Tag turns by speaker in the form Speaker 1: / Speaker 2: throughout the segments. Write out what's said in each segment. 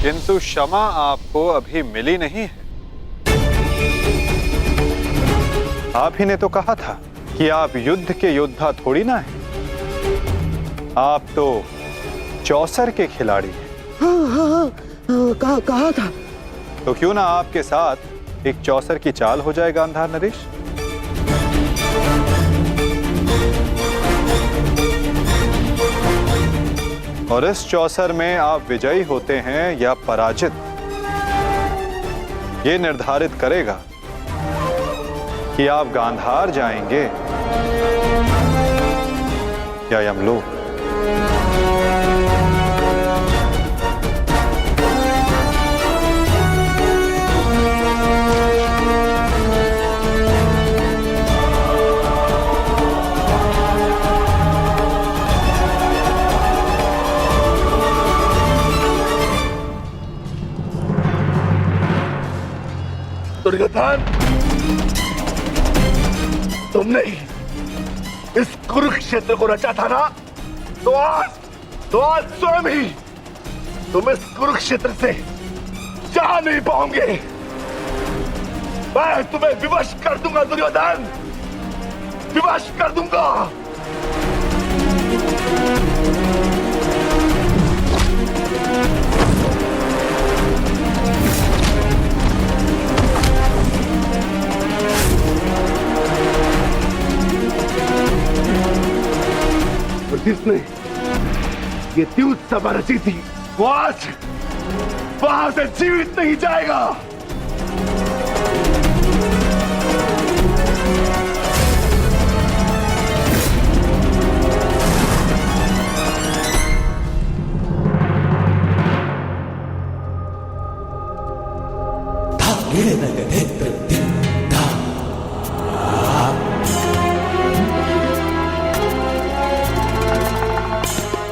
Speaker 1: किंतु क्षमा आपको अभी मिली नहीं है। आप ही ने तो कहा था कि आप युद्ध के योद्धा थोड़ी ना हैं। आप तो चौसर के खिलाड़ी हैं।
Speaker 2: हाँ, कहा था।
Speaker 1: तो क्यों ना आपके साथ एक चौसर की चाल हो जाए गांधार नरेश। और इस चौसर में आप विजयी होते हैं या पराजित, ये निर्धारित करेगा कि आप गांधार जाएंगे या यमलोक।
Speaker 3: दुर्योधन, तुमने इस कुरुक्षेत्र को रचा था ना, तो आज स्वयं ही तुम इस कुरुक्षेत्र से जा नहीं पाओगे। मैं तुम्हें विवश कर दूंगा दुर्योधन, विवश कर दूंगा। जिसने ये द्यूत सभा रची थी, वो आज वहां से जीवित नहीं जाएगा।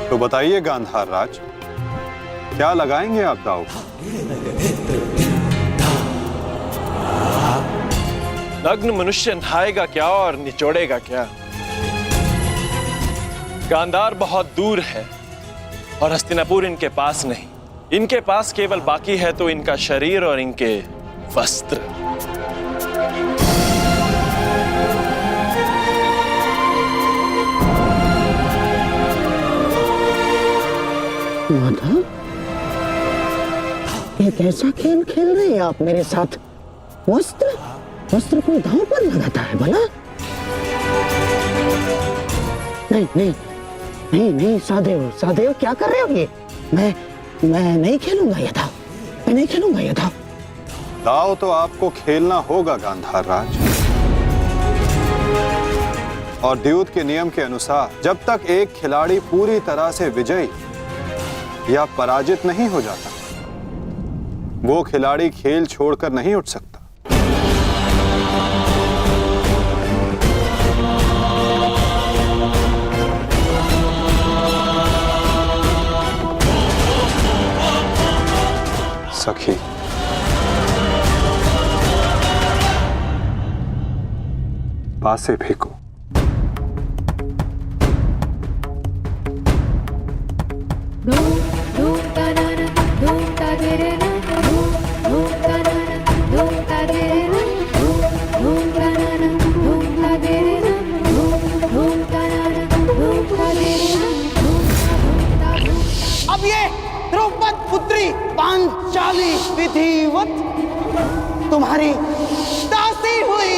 Speaker 1: तो बताइए गांधार राज, क्या लगाएंगे आप दांव?
Speaker 4: नग्न मनुष्य नहाएगा क्या और निचोड़ेगा क्या? गांधार बहुत दूर है और हस्तिनापुर इनके पास नहीं। इनके पास केवल बाकी है तो इनका शरीर और इनके वस्त्र।
Speaker 2: माधव, ये कैसा खेल खेल रहे हैं आप मेरे साथ? वस्त्र को दांव पर लगाता है भला? नहीं, सादेव क्या कर रहे हो ये? मैं नहीं खेलूंगा ये दांव, मैं नहीं खेलूंगा ये दांव।
Speaker 1: दांव तो आपको खेलना होगा गांधार राज। और द्यूत के नियम के अनुसार जब तक एक खिलाड़ी पूरी तरह से विजयी या पराजित नहीं हो जाता, वो खिलाड़ी खेल छोड़कर नहीं उठ सकता। सखी, पासे फेंको।
Speaker 2: अब ये द्रौपद पुत्री पांचाली विधिवत तुम्हारी दासी हुई।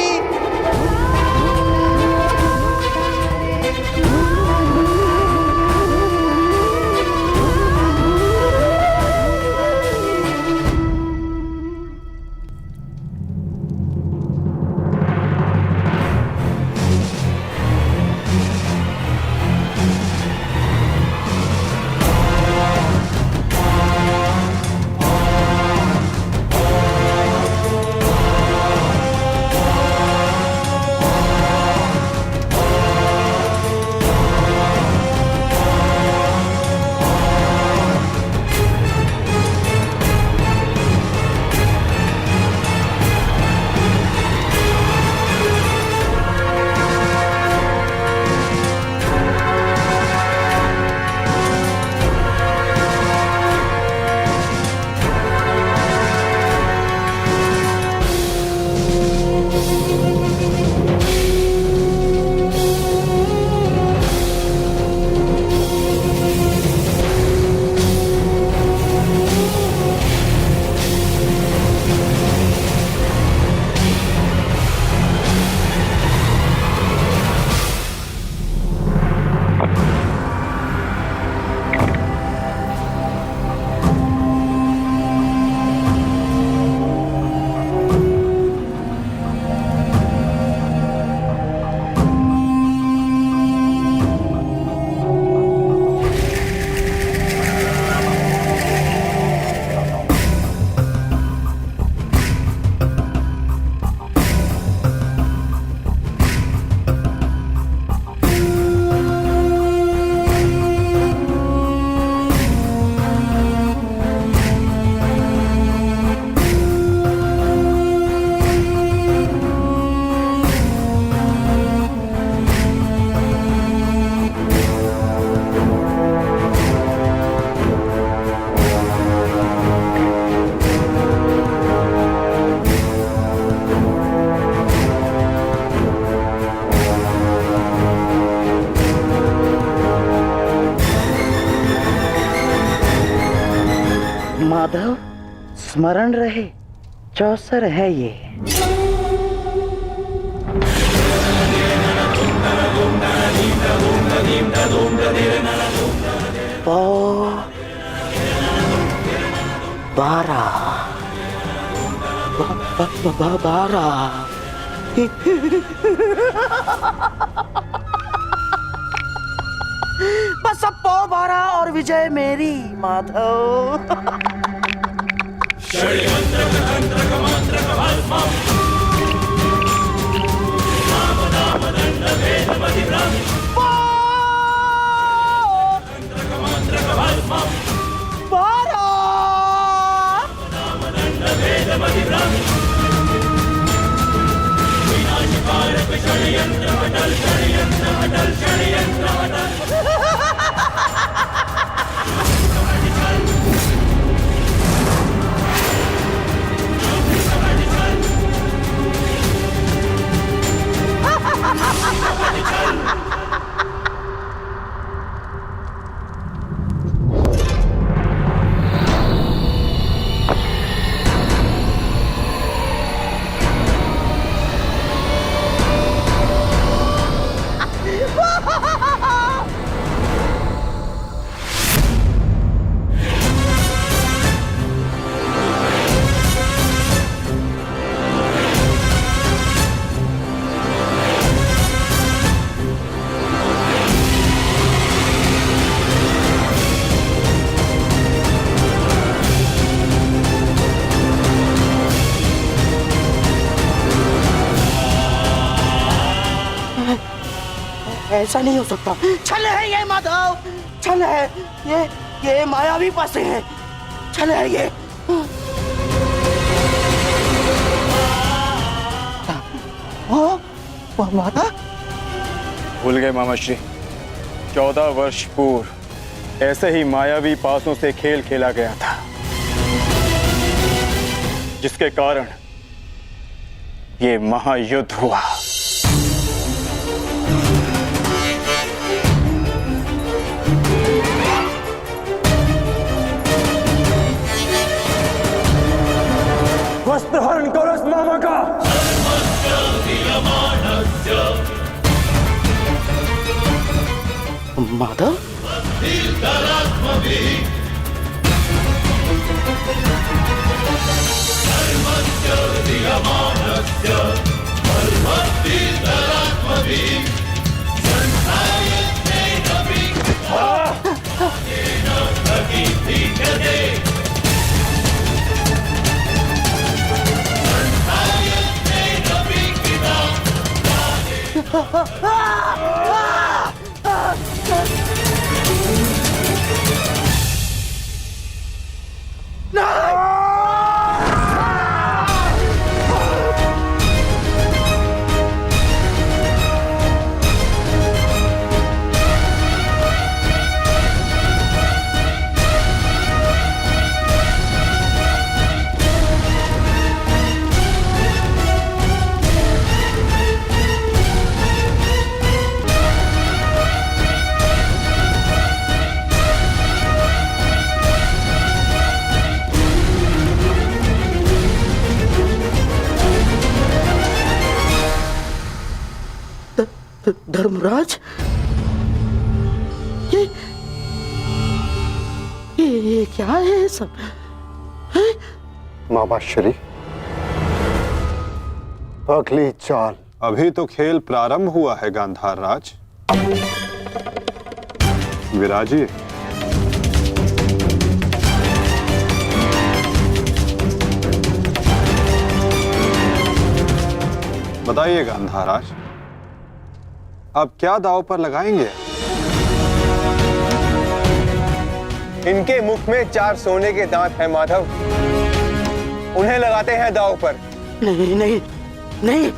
Speaker 2: माधव, स्मरण रहे, चौसर है ये। पौ 12 बस अब पौ 12 और विजय मेरी माधव। ऐसा नहीं हो सकता। छल है ये माधव, छल है ये मायावी पासे है, छल है ये। माता
Speaker 1: भूल गए मामा श्री, 14 वर्ष पूर्व ऐसे ही मायावी पासों से खेल खेला गया था, जिसके कारण ये महायुद्ध हुआ। वस्त्रहरण करो इस मामा का।
Speaker 2: माधव, धर्मराज, ये क्या है सब?
Speaker 1: मामा श्री, अगली चाल। अभी तो खेल प्रारंभ हुआ है गांधार राज। विराजिए। बताइए गांधार राज, अब क्या दांव पर लगाएंगे?
Speaker 5: इनके मुख में 4 सोने के दांत हैं माधव, उन्हें लगाते हैं दांव पर।
Speaker 2: नहीं नहीं नहीं,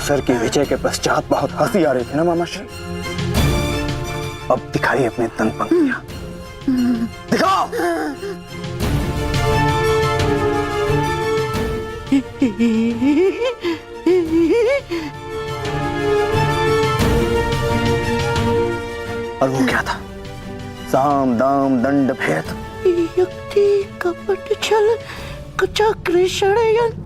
Speaker 2: असुर की विजय के पश्चात बहुत हंसी आ रही थी ना मामाश्री, अब दिखाइए अपनी तन पंक्तियां, दिखाओ। और वो क्या था? साम दाम दंड भेद, युक्ति कपट छल कुचक्र षड्यंत्र।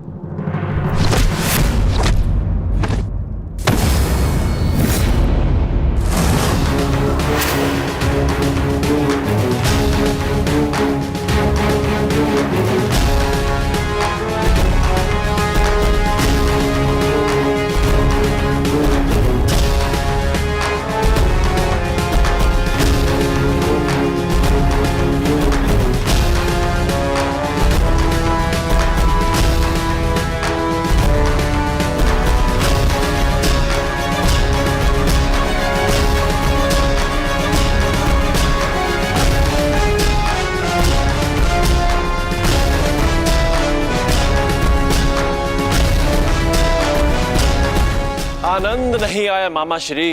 Speaker 4: आनंद नहीं आया मामाश्री।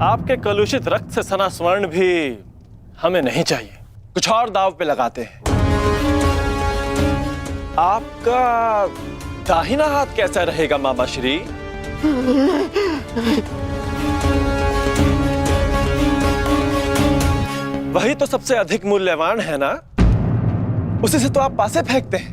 Speaker 4: आपके कलुषित रक्त से सना स्वर्ण भी हमें नहीं चाहिए। कुछ और दाव पे लगाते हैं। आपका दाहिना हाथ कैसा रहेगा मामाश्री? वही तो सबसे अधिक मूल्यवान है ना, उसी से तो आप पासे फेंकते हैं।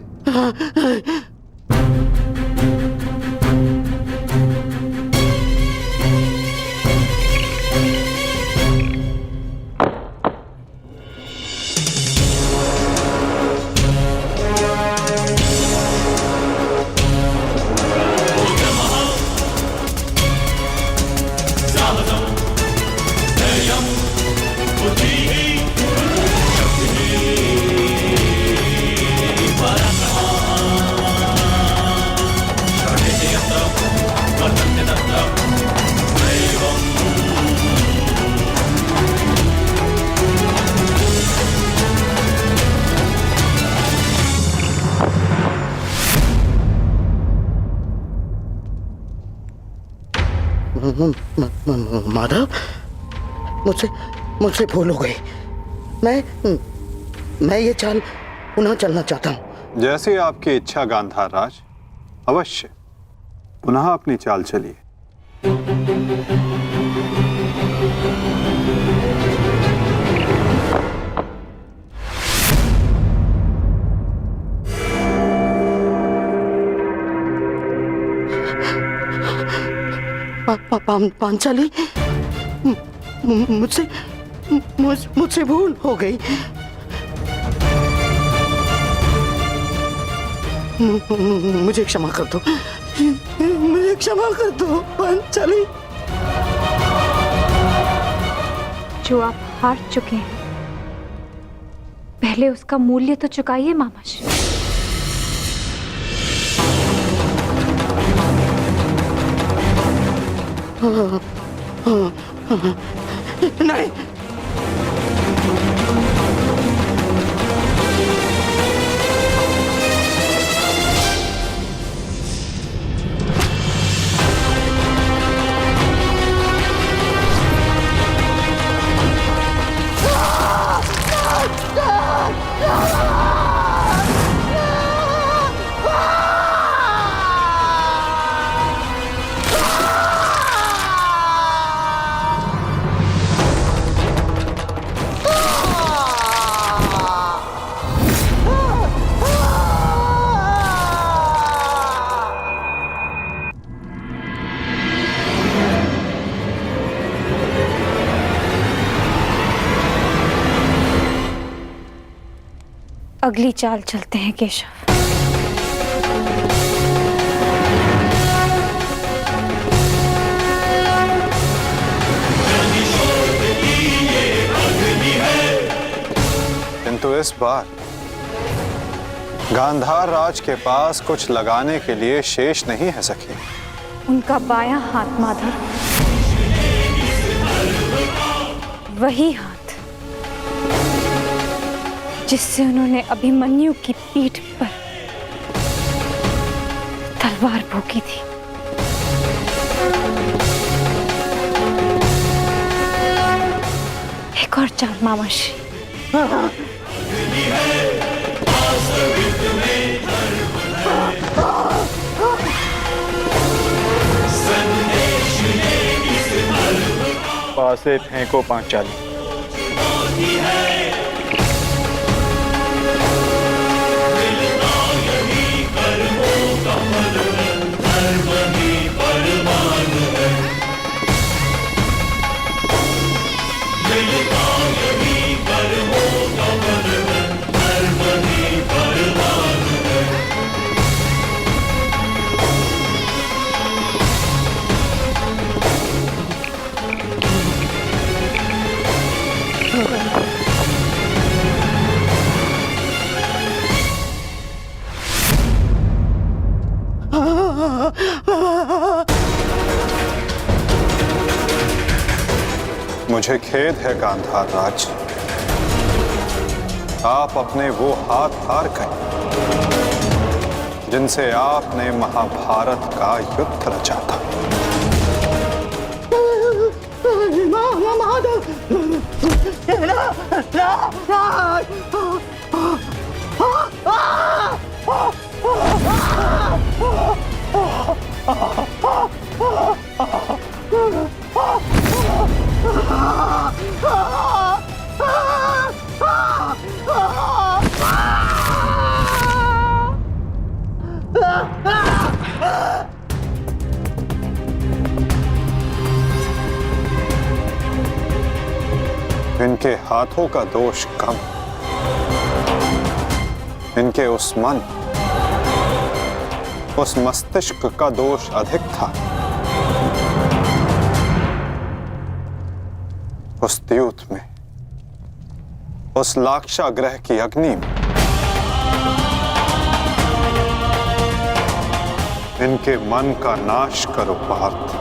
Speaker 2: माधव, मुझसे भूल हो गई। मैं ये चाल पुनः चलना चाहता हूँ।
Speaker 1: जैसी आपकी इच्छा गांधार राज, अवश्य पुनः अपनी चाल चलिए।
Speaker 2: पांचाली, मुझसे भूल हो गई। मुझे क्षमा कर दो, मुझे क्षमा कर दो पांचाली।
Speaker 6: जो आप हार चुके हैं, पहले उसका मूल्य तो चुकाइए मामाश्री।
Speaker 2: नहीं,
Speaker 6: अगली चाल चलते हैं केशव।
Speaker 1: किंतु इस बार गांधार राज के पास कुछ लगाने के लिए शेष नहीं है सखी।
Speaker 6: उनका बायां हाथ माधव, वही हाथ जिससे उन्होंने अभिमन्यु की पीठ पर तलवार भोंकी थी। एक और चाल मामाश्री।
Speaker 2: पासे फेंको पांचाली।
Speaker 1: मुझे खेद है गांधार राज, आप अपने वो हाथ हार गए जिनसे आपने महाभारत का युद्ध रचा था। इनके हाथों का दोष कम, इनके उस मन, उस मस्तिष्क का दोष अधिक था। उस द्यूत में, उस लाक्षागृह की अग्नि में इनके मन का नाश करो पार्थ।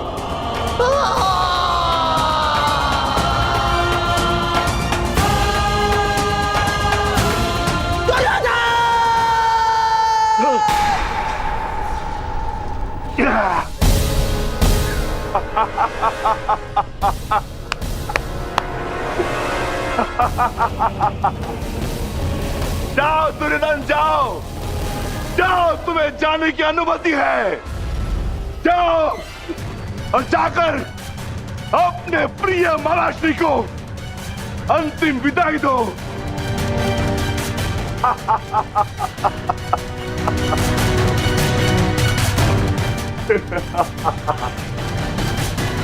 Speaker 3: जाओ दुर्योधन, जाओ जाओ, तुम्हें जाने की अनुमति है। जाओ और जाकर अपने प्रिय महाराष्ट्री को अंतिम विदाई दो।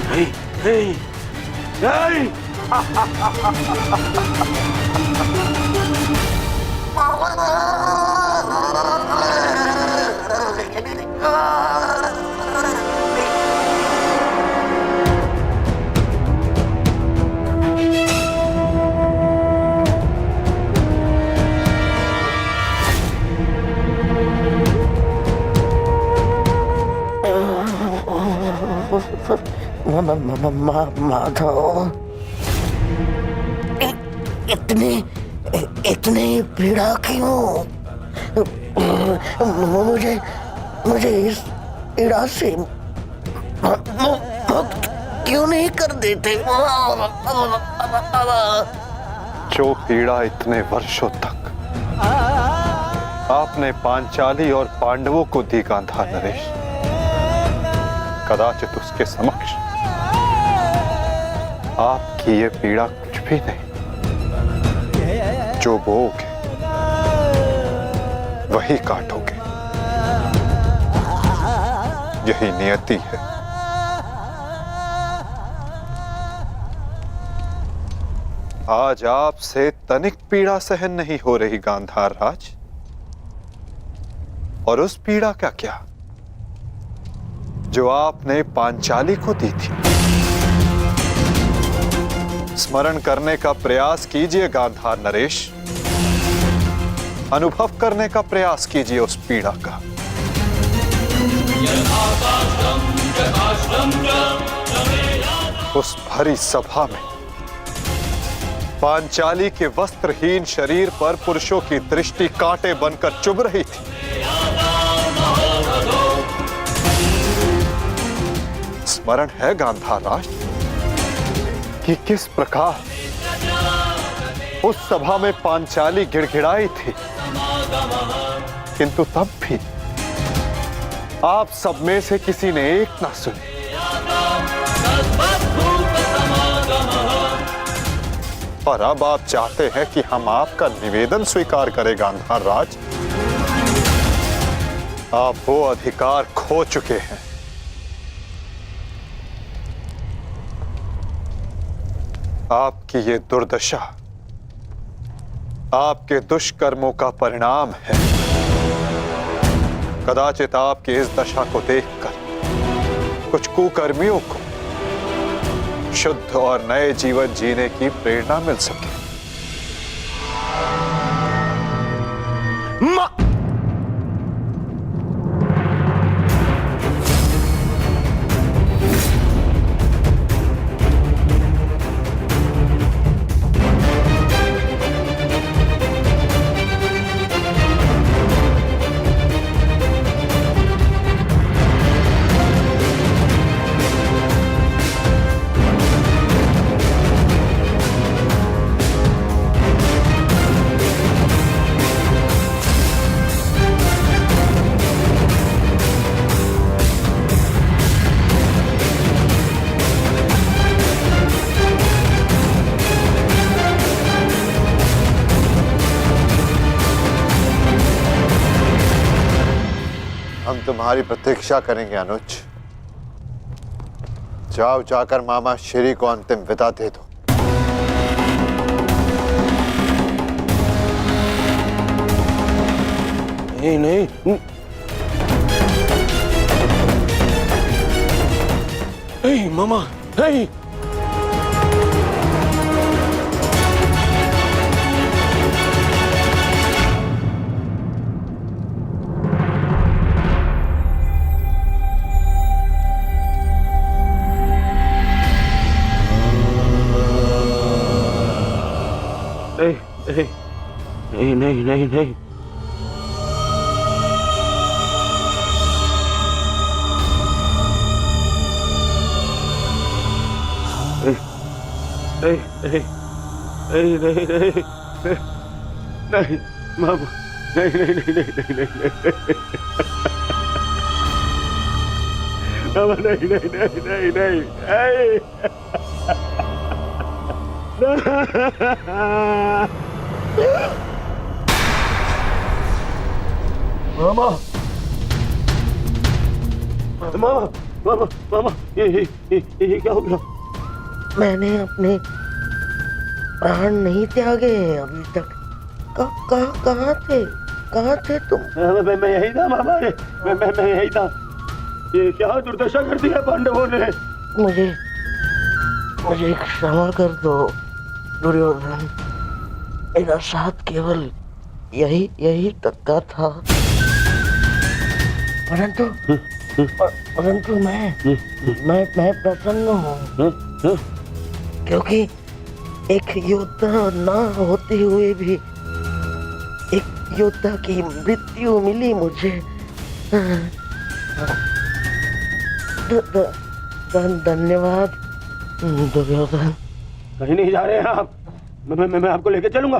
Speaker 3: नहीं नहीं नहीं।
Speaker 7: माधव, इतनी पीड़ा क्यों? मुझे इस पीड़ा से मुक्त क्यों नहीं कर देते?
Speaker 1: जो पीड़ा इतने वर्षों तक आपने पांचाली और पांडवों को दी गांधार नरेश, कदाचित उसके समक्ष आपकी ये पीड़ा कुछ भी नहीं। जो बोओगे वही काटोगे, यही नियति है। आज आपसे तनिक पीड़ा सहन नहीं हो रही गांधार राज, और उस पीड़ा का क्या जो आपने पांचाली को दी थी। स्मरण करने का प्रयास कीजिए गांधार नरेश, अनुभव करने का प्रयास कीजिए उस पीड़ा का। उस भरी सभा में पांचाली के वस्त्रहीन शरीर पर पुरुषों की दृष्टि कांटे बनकर चुभ रही थी। स्मरण है गांधार राज कि किस प्रकार उस सभा में पांचाली गिड़गिड़ाई थी, किंतु तब भी आप सब में से किसी ने एक ना सुनी। और अब आप चाहते हैं कि हम आपका निवेदन स्वीकार करें गांधार राज। आप वो अधिकार खो चुके हैं। आपकी ये दुर्दशा आपके दुष्कर्मों का परिणाम है। कदाचित आपकी इस दशा को देखकर कुछ कुकर्मियों को शुद्ध और नए जीवन जीने की प्रेरणा मिल सके। हम तुम्हारी प्रतीक्षा करेंगे अनुज। जाओ, जाकर मामा श्री को अंतिम विदा दे दो।
Speaker 2: नहीं नहीं, नहीं मामा, नहीं। नहीं नहीं नहीं नहीं, नहीं नहीं नहीं नहीं मामा, नहीं नहीं नहीं नहीं नहीं मामा, नहीं नहीं नहीं नहीं नहीं मामा, मामा, मामा, मामा, ये क्या हो गया?
Speaker 7: मैंने अपने प्राण नहीं त्यागे हैं अभी तक। कहाँ थे तुम?
Speaker 2: मैं यही था मामा, मैं यही था। ये क्या दुर्दशा कर दी है पांडवों ने।
Speaker 7: मुझे क्षमा कर दो दुर्योधन। मेरा साथ केवल यही तक का था, परंतु मैं प्रसन्न हूँ, क्योंकि एक योद्धा ना होते हुए भी एक योद्धा की मृत्यु मिली मुझे। धन्यवाद दुर्योधन।
Speaker 2: कहीं नहीं जा रहे हैं आप। मैं आपको लेके चलूंगा,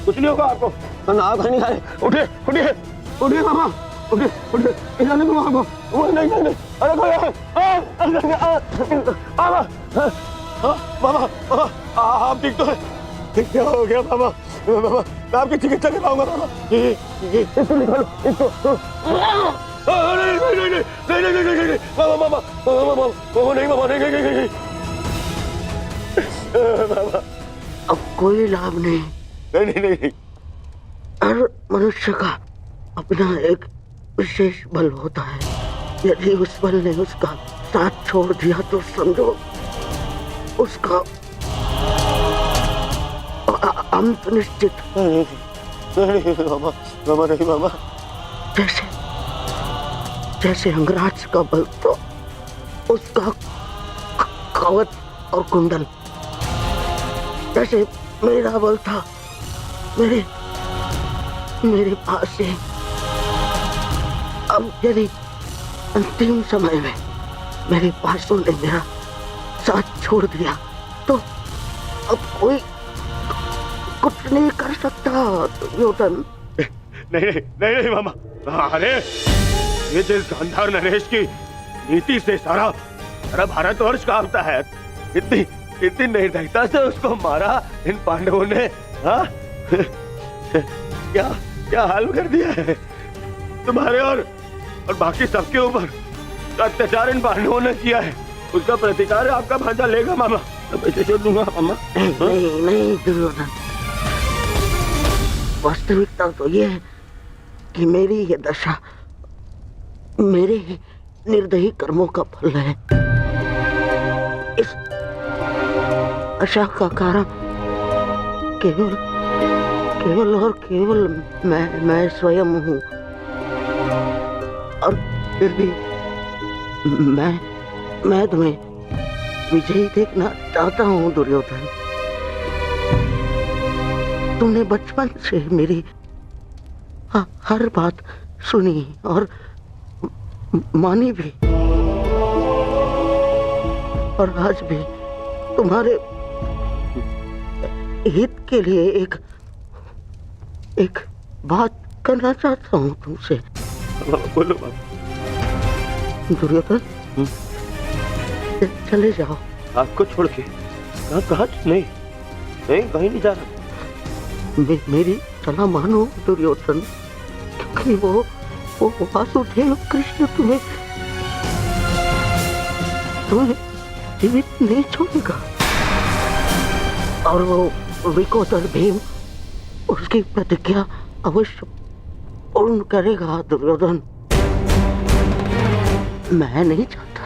Speaker 2: कुछ नहीं होगा आपको। आप कहीं नहीं जा रहे। उठिए उठिए उठिए मामा, उठिए उठिए, जाने दो आपको। वो नहीं नहीं, अरे मामा, आप ठीक तो है? क्या हो गया मामा? मामा, मैं आपकी चिकित्सा करवाऊंगा मामा। इसको निकालो, इसको। नहीं नहीं नहीं नहीं नहीं नहीं नहीं, मामा मामा मामा, नहीं मामा, नहीं नहीं नहीं मामा,
Speaker 7: अब कोई लाभ नहीं।
Speaker 2: नहीं नहीं नहीं।
Speaker 7: हर मनुष्य का अपना एक विशेष बल होता है। यदि उस बल ने उसका साथ छोड़ दिया तो समझो उसका अंत निश्चित।
Speaker 2: नहीं मामा, मामा नहीं मामा।
Speaker 7: जैसे अंगराज का बल तो उसका कवच और कुंडल, जैसे मेरा बल था मेरे पास से। अब यदि अंतिम समय में मेरे पासों ने मेरा साथ छोड़ दिया तो अब कुछ नहीं कर सकता दुर्योधन।
Speaker 2: नहीं नहीं नहीं नहीं मामा, अरे ये जिस गांधार नरेश की नीति से सारा भारतवर्ष कांपता है, इतनी निर्दयता से उसको मारा इन पांडवों ने। हाँ क्या हाल कर दिया है तुम्हारे और बाकी सबके ऊपर अत्याचार इन पांडवों ने किया है। उसका प्रतिकार आपका भांजा लेगा मामा, मैं पैसे छोड़ दूंगा मामा।
Speaker 7: नहीं नहीं दुर्योधन, वास्तविकता तो ये है कि मेरी ये दशा मेरे ही निर्दयी कर्मों का फल है। इस आशा का कारण केवल और केवल मैं स्वयं हूँ। और फिर भी मैं तुम्हें विजयी देखना चाहता हूँ दुर्योधन। तुमने बचपन से मेरी हर बात सुनी और मानी भी, और आज भी तुम्हारे हित के लिए एक बात करना चाहता हूँ तुमसे।
Speaker 2: बोलो बाबा।
Speaker 7: दुर्योधन चले जाओ।
Speaker 2: आपको छोड़ के कहाँ? नहीं कहीं नहीं जा रहा।
Speaker 7: मेरी सलाह मानो दुर्योधन, क्योंकि वो वासुदेव कृष्ण तुम्हें जीवित नहीं छोड़ेगा, और वो विकोदर भीम उसकी प्रतिज्ञा अवश्य पूर्ण करेगा दुर्योधन। मैं नहीं चाहता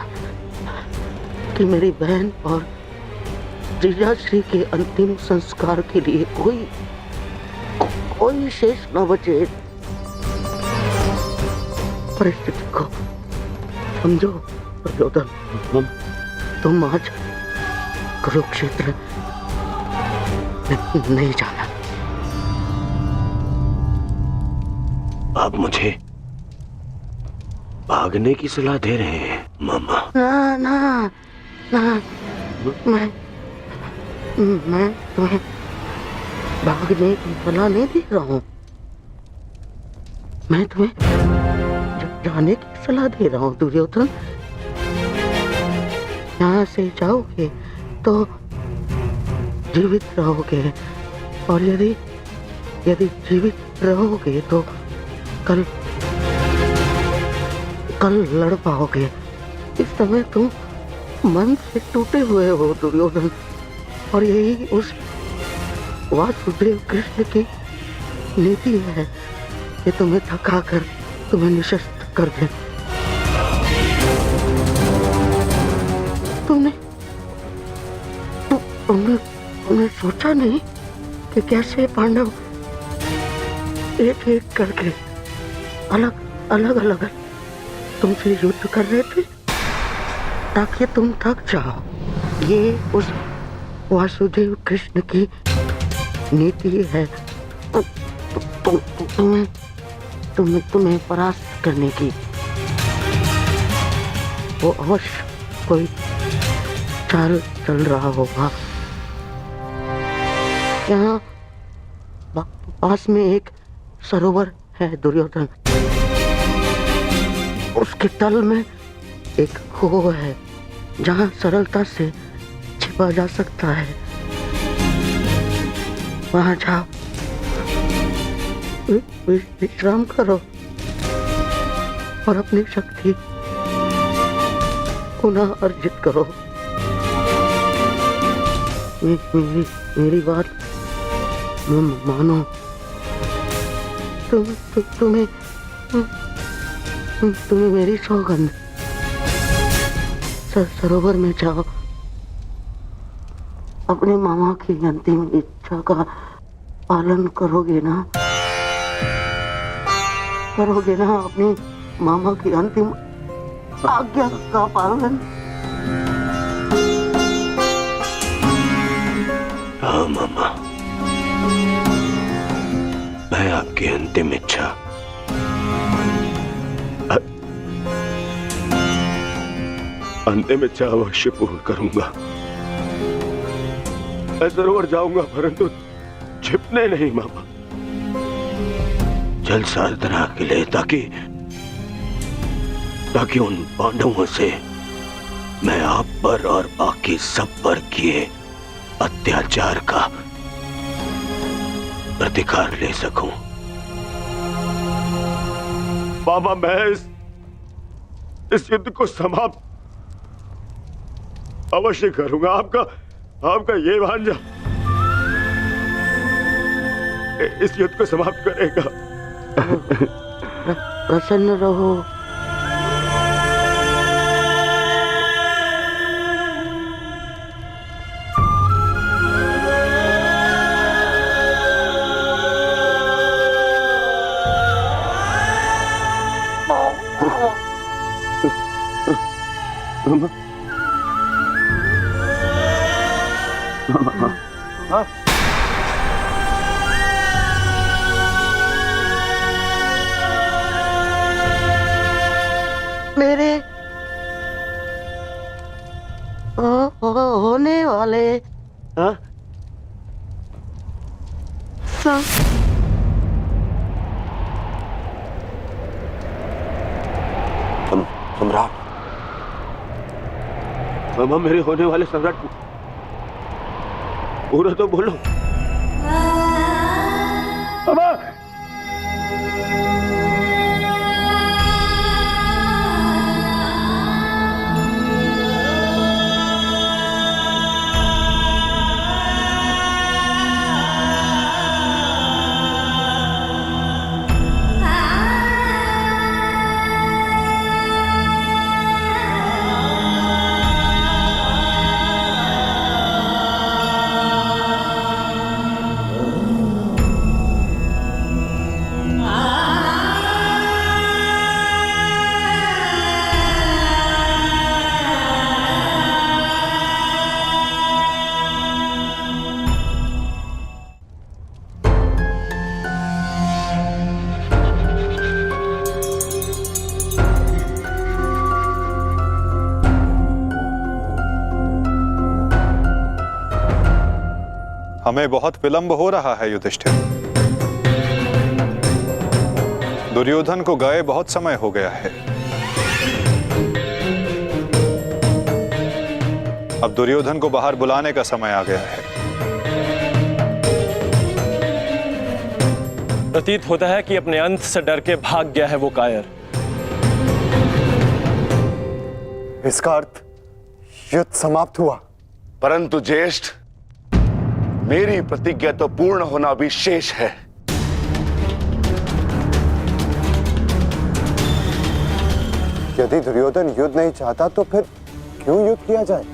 Speaker 7: कि मेरी बहन और जीजाश्री के अंतिम संस्कार के लिए कोई शेष न बचे। परिस्थिति को समझो दुर्योधन। तुम आज कुरुक्षेत्र नहीं जाना।
Speaker 2: आप मुझे भागने की सलाह दे रहे हैं मामा?
Speaker 7: ना मैं तुम्हें भागने की सलाह नहीं दे रहा हूँ। मैं तुम्हें जाने की सलाह दे रहा हूँ दुर्योधन। यहाँ से जाओगे तो जीवित रहोगे, और यदि जीवित रहोगे तो कल लड़ पाओगे। इस समय तुम मन से टूटे हुए हो दुर्योधन, और यही उस वासुदेव कृष्ण की नीति है कि तुम्हें थकाकर तुम्हें निशस्त कर दे। तुमने सोचा नहीं कि कैसे पांडव एक एक करके अलग तुमसे युद्ध कर रहे थे ताकि तुम थक जाओ। ये उस वासुदेव कृष्ण की नीति है तुम्हें परास्त करने की। वो अवश्य कोई चाल चल रहा होगा। यहाँ पास में एक सरोवर है दुर्योधन, उसके तल में एक कुओं है जहाँ सरलता से छिपा जा सकता है। वहाँ जाओ, विश्राम करो और अपनी शक्ति पुनः अर्जित करो। मेरी बात मानो। तुम्हें मेरी सौगंध। सरोवर में जाओ, अपने मामा की अंतिम इच्छा का पालन करोगे ना? अपने मामा की अंतिम आज्ञा का पालन।
Speaker 2: हाँ मामा, मैं आपकी अंतिम इच्छा अवश्य पूर्ण करूंगा। मैं सरोवर जाऊंगा, परंतु छिपने नहीं मामा, जल साधना के लिए, ताकि उन पांडवों से मैं आप पर और बाकी सब पर किए अत्याचार का प्रतिकार ले सकूं। मामा, मैं इस युद्ध को समाप्त अवश्य करूंगा। आपका ये भांजा इस युद्ध को समाप्त करेगा।
Speaker 7: प्रसन्न रहो। मेरे होने वाले
Speaker 2: सम्राट, मामा, मेरे होने वाले सम्राट पूरा तो बोलो। मामा,
Speaker 1: हमें बहुत विलंब हो रहा है युधिष्ठिर। दुर्योधन को गए बहुत समय हो गया है। अब दुर्योधन को बाहर बुलाने का समय आ गया है।
Speaker 4: प्रतीत होता है कि अपने अंत से डर के भाग गया है वो कायर।
Speaker 5: इसका अर्थ युद्ध समाप्त हुआ।
Speaker 3: परंतु ज्येष्ठ, मेरी प्रतिज्ञा तो पूर्ण होना भी शेष है।
Speaker 5: यदि दुर्योधन युद्ध नहीं चाहता तो फिर क्यों युद्ध किया जाए?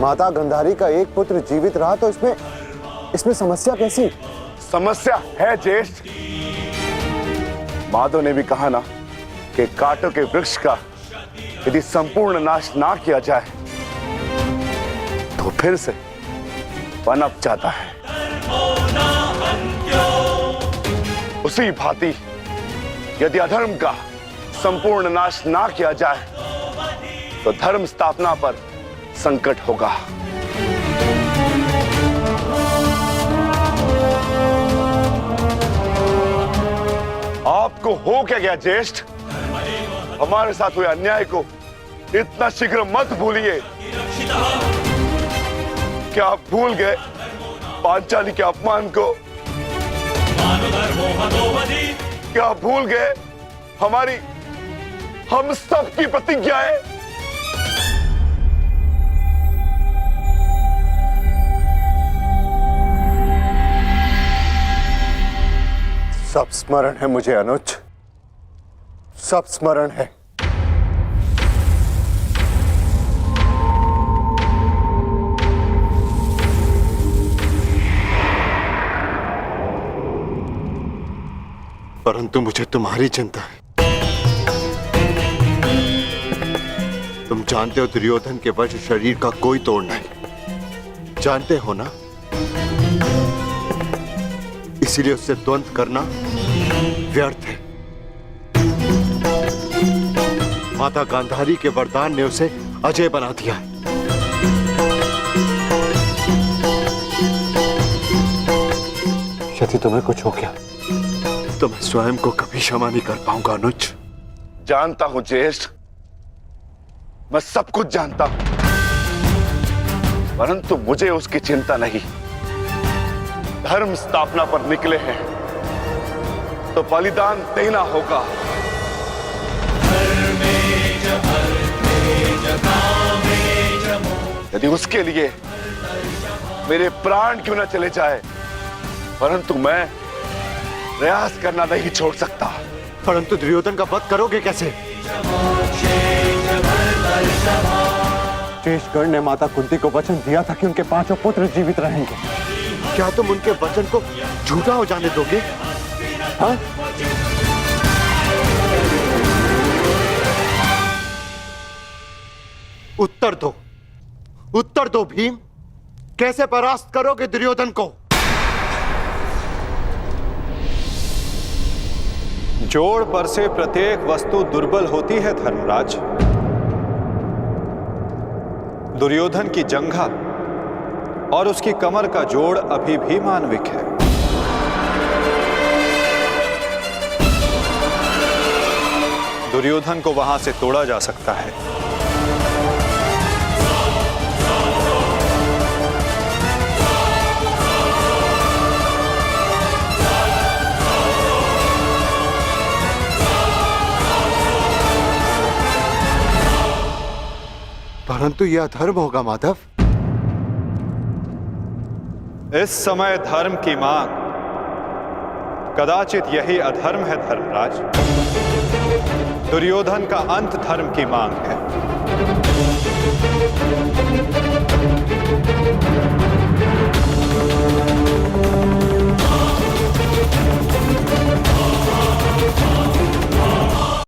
Speaker 5: माता गांधारी का एक पुत्र जीवित रहा तो इसमें समस्या कैसी?
Speaker 3: समस्या है ज्येष्ठ। माधव ने भी कहा ना कि कांटों के वृक्ष का यदि संपूर्ण नाश ना किया जाए तो फिर से पनप जाता है। उसी भांति यदि अधर्म का संपूर्ण नाश ना किया जाए तो धर्म स्थापना पर संकट होगा। आपको हो क्या गया ज्येष्ठ? हमारे साथ हुए अन्याय को इतना शीघ्र मत भूलिए। क्या आप भूल गए पांचाली के अपमान को? क्या आप भूल गए हम सब की प्रतिज्ञाएं?
Speaker 5: सब स्मरण है मुझे अनुज, सब स्मरण है। परंतु मुझे तुम्हारी चिंता है। तुम जानते हो दुर्योधन के वश शरीर का कोई तोड़ नहीं, जानते हो ना? इसीलिए उससे द्वंद्व करना व्यर्थ है। माता गांधारी के वरदान ने उसे अजय बना दिया है।
Speaker 1: यदि तुम्हें कुछ हो गया
Speaker 2: तो मैं स्वयं को कभी क्षमा नहीं कर पाऊंगा अनुज।
Speaker 3: जानता हूं ज्येष्ठ, मैं सब कुछ जानता हूं, परंतु मुझे उसकी चिंता नहीं। धर्म स्थापना पर निकले हैं तो बलिदान देना होगा। यदि उसके लिए मेरे प्राण क्यों न चले जाए, परंतु मैं प्रयास करना नहीं छोड़ सकता।
Speaker 2: परंतु दुर्योधन का वध करोगे कैसे?
Speaker 1: शेषगढ़ ने माता कुंती को वचन दिया था कि उनके 5 पुत्र जीवित रहेंगे।
Speaker 2: क्या तुम उनके वचन को झूठा हो जाने दोगे? हाँ? उत्तर दो, उत्तर दो भीम, कैसे परास्त करोगे दुर्योधन को?
Speaker 1: जोड़ पर से प्रत्येक वस्तु दुर्बल होती है धर्मराज। दुर्योधन की जंघा और उसकी कमर का जोड़ अभी भी मानविक है। दुर्योधन को वहां से तोड़ा जा सकता है।
Speaker 2: परंतु यह अधर्म होगा माधव।
Speaker 1: इस समय धर्म की मांग कदाचित यही अधर्म है धर्मराज। दुर्योधन का अंत धर्म की मांग है।